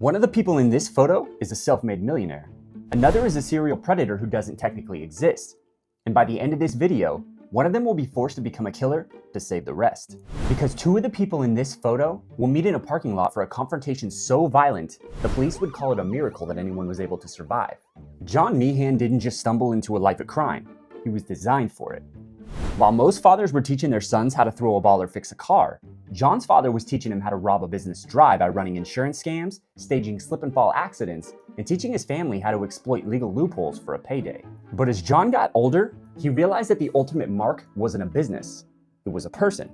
One of the people in this photo is a self-made millionaire. Another is a serial predator who doesn't technically exist. And by the end of this video, one of them will be forced to become a killer to save the rest. Because two of the people in this photo will meet in a parking lot for a confrontation so violent, the police would call it a miracle that anyone was able to survive. John Meehan didn't just stumble into a life of crime, he was designed for it. While most fathers were teaching their sons how to throw a ball or fix a car, John's father was teaching him how to rob a business dry by running insurance scams, staging slip and fall accidents, and teaching his family how to exploit legal loopholes for a payday. But as John got older, he realized that the ultimate mark wasn't a business, it was a person.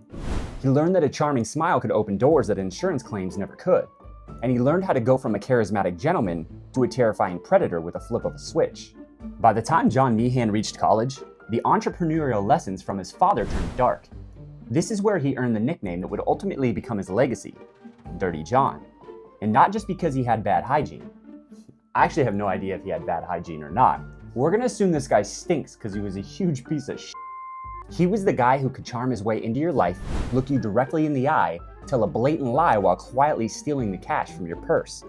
He learned that a charming smile could open doors that insurance claims never could. And he learned how to go from a charismatic gentleman to a terrifying predator with a flip of a switch. By the time John Meehan reached college, the entrepreneurial lessons from his father turned dark. This is where he earned the nickname that would ultimately become his legacy, Dirty John. And not just because he had bad hygiene. I actually have no idea if he had bad hygiene or not. We're gonna assume this guy stinks because he was a huge piece of shit. He was the guy who could charm his way into your life, look you directly in the eye, tell a blatant lie while quietly stealing the cash from your purse.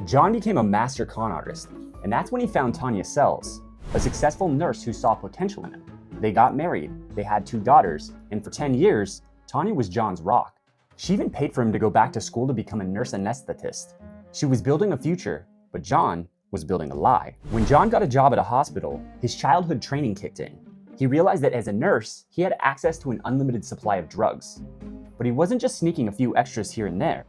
John became a master con artist, and that's when he found Tanya Sells, a successful nurse who saw potential in him. They got married, they had 2 daughters, and for 10 years, Tanya was John's rock. She even paid for him to go back to school to become a nurse anesthetist. She was building a future, but John was building a lie. When John got a job at a hospital, his childhood training kicked in. He realized that as a nurse, he had access to an unlimited supply of drugs. But he wasn't just sneaking a few extras here and there.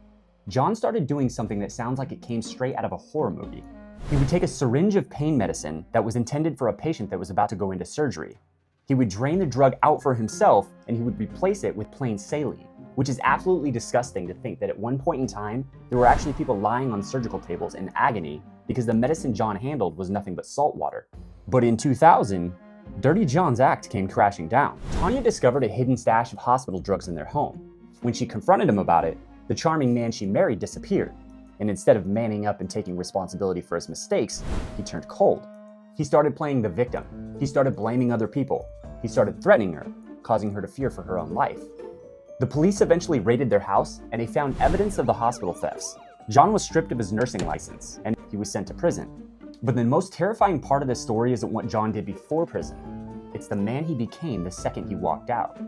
John started doing something that sounds like it came straight out of a horror movie. He would take a syringe of pain medicine that was intended for a patient that was about to go into surgery. He would drain the drug out for himself, and he would replace it with plain saline, which is absolutely disgusting to think that at one point in time, there were actually people lying on surgical tables in agony because the medicine John handled was nothing but salt water. But in 2000, Dirty John's act came crashing down. Tanya discovered a hidden stash of hospital drugs in their home. When she confronted him about it, the charming man she married disappeared. And instead of manning up and taking responsibility for his mistakes, he turned cold. He started playing the victim. He started blaming other people. He started threatening her, causing her to fear for her own life. The police eventually raided their house, and they found evidence of the hospital thefts. John was stripped of his nursing license, and he was sent to prison. But the most terrifying part of this story isn't what John did before prison. It's the man he became the second he walked out.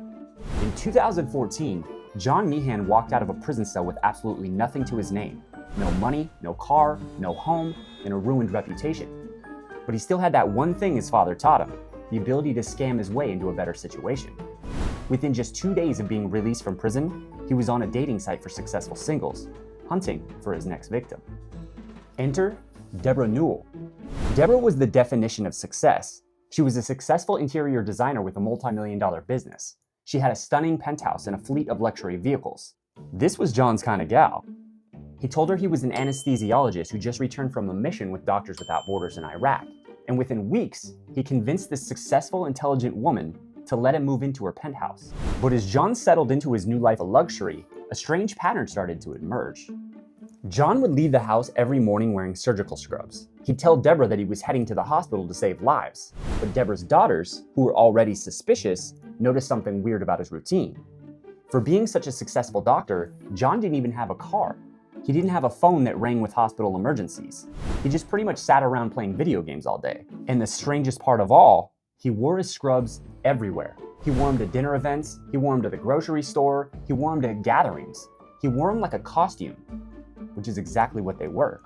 In 2014, John Meehan walked out of a prison cell with absolutely nothing to his name. No money, no car, no home, and a ruined reputation. But he still had that one thing his father taught him, the ability to scam his way into a better situation. Within just 2 days of being released from prison, he was on a dating site for successful singles, hunting for his next victim. Enter Deborah Newell. Deborah was the definition of success. She was a successful interior designer with a multi-million-dollar business. She had a stunning penthouse and a fleet of luxury vehicles. This was John's kind of gal. He told her he was an anesthesiologist who just returned from a mission with Doctors Without Borders in Iraq. And within weeks, he convinced this successful, intelligent woman to let him move into her penthouse. But as John settled into his new life of luxury, a strange pattern started to emerge. John would leave the house every morning wearing surgical scrubs. He'd tell Deborah that he was heading to the hospital to save lives. But Deborah's daughters, who were already suspicious, noticed something weird about his routine. For being such a successful doctor, John didn't even have a car. He didn't have a phone that rang with hospital emergencies. He just pretty much sat around playing video games all day. And the strangest part of all, he wore his scrubs everywhere. He wore them to dinner events, he wore them to the grocery store, he wore them to gatherings. He wore them like a costume, which is exactly what they were.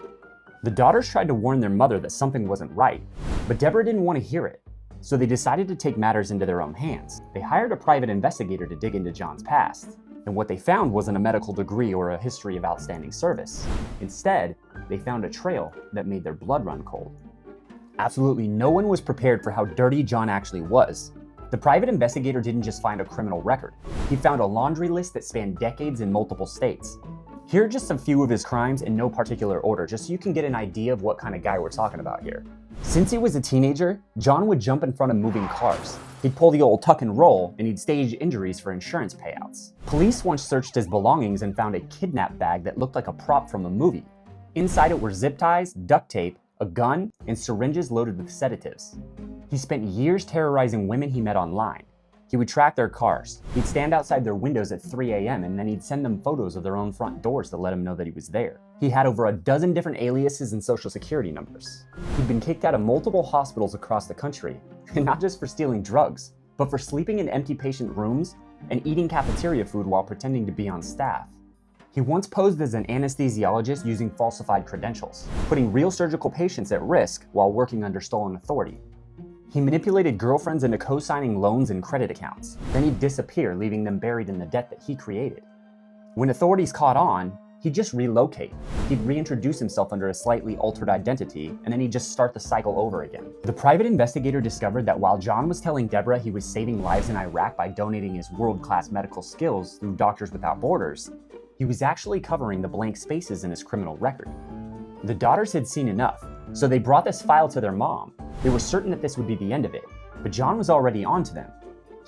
The daughters tried to warn their mother that something wasn't right, but Deborah didn't want to hear it. So they decided to take matters into their own hands. They hired a private investigator to dig into John's past. And what they found wasn't a medical degree or a history of outstanding service. Instead, they found a trail that made their blood run cold. Absolutely no one was prepared for how dirty John actually was. The private investigator didn't just find a criminal record. He found a laundry list that spanned decades in multiple states. Here are just a few of his crimes in no particular order, just so you can get an idea of what kind of guy we're talking about here. Since he was a teenager, John would jump in front of moving cars. He'd pull the old tuck and roll, and he'd stage injuries for insurance payouts. Police once searched his belongings and found a kidnap bag that looked like a prop from a movie. Inside it were zip ties, duct tape, a gun, and syringes loaded with sedatives. He spent years terrorizing women he met online. He would track their cars. He'd stand outside their windows at 3 a.m. and then he'd send them photos of their own front doors to let them know that he was there. He had over a dozen different aliases and social security numbers. He'd been kicked out of multiple hospitals across the country, and not just for stealing drugs, but for sleeping in empty patient rooms and eating cafeteria food while pretending to be on staff. He once posed as an anesthesiologist using falsified credentials, putting real surgical patients at risk while working under stolen authority. He manipulated girlfriends into co-signing loans and credit accounts. Then he'd disappear, leaving them buried in the debt that he created. When authorities caught on, he'd just relocate. He'd reintroduce himself under a slightly altered identity, and then he'd just start the cycle over again. The private investigator discovered that while John was telling Deborah he was saving lives in Iraq by donating his world-class medical skills through Doctors Without Borders, he was actually covering the blank spaces in his criminal record. The daughters had seen enough, so they brought this file to their mom. They were certain that this would be the end of it, but John was already on to them.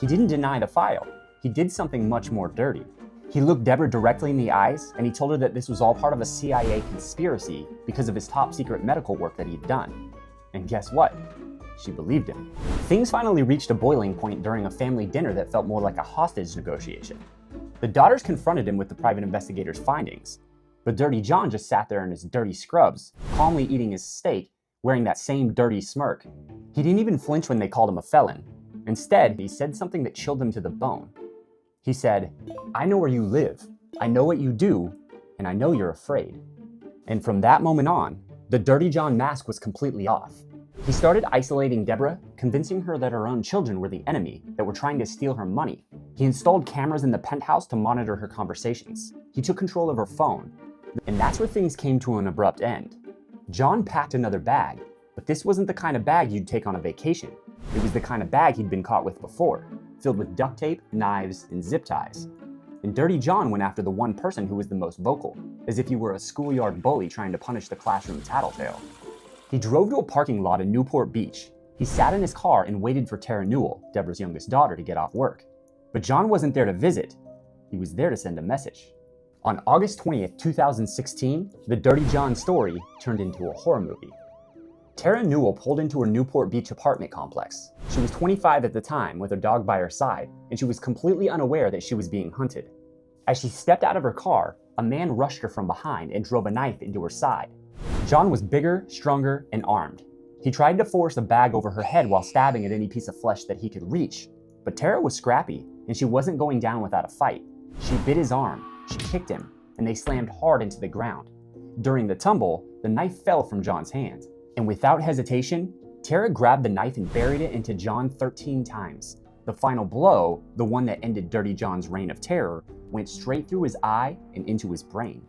He didn't deny the file. He did something much more dirty. He looked Deborah directly in the eyes, and he told her that this was all part of a CIA conspiracy because of his top secret medical work that he'd done. And guess what? She believed him. Things finally reached a boiling point during a family dinner that felt more like a hostage negotiation. The daughters confronted him with the private investigator's findings, but Dirty John just sat there in his dirty scrubs, calmly eating his steak, wearing that same dirty smirk. He didn't even flinch when they called him a felon. Instead, he said something that chilled them to the bone. He said, "I know where you live, I know what you do, and I know you're afraid." And from that moment on, the Dirty John mask was completely off. He started isolating Deborah, convincing her that her own children were the enemy, that were trying to steal her money. He installed cameras in the penthouse to monitor her conversations. He took control of her phone. And that's where things came to an abrupt end. John packed another bag, but this wasn't the kind of bag you'd take on a vacation. It was the kind of bag he'd been caught with before, filled with duct tape, knives, and zip ties. And Dirty John went after the one person who was the most vocal, as if he were a schoolyard bully trying to punish the classroom tattletale. He drove to a parking lot in Newport Beach. He sat in his car and waited for Tara Newell, Deborah's youngest daughter, to get off work. But John wasn't there to visit. He was there to send a message. On August 20th, 2016, the Dirty John story turned into a horror movie. Tara Newell pulled into her Newport Beach apartment complex. She was 25 at the time, with her dog by her side, and she was completely unaware that she was being hunted. As she stepped out of her car, a man rushed her from behind and drove a knife into her side. John was bigger, stronger, and armed. He tried to force a bag over her head while stabbing at any piece of flesh that he could reach. But Tara was scrappy, and she wasn't going down without a fight. She bit his arm, she kicked him, and they slammed hard into the ground. During the tumble, the knife fell from John's hand. And without hesitation, Tara grabbed the knife and buried it into John 13 times. The final blow, the one that ended Dirty John's reign of terror, went straight through his eye and into his brain.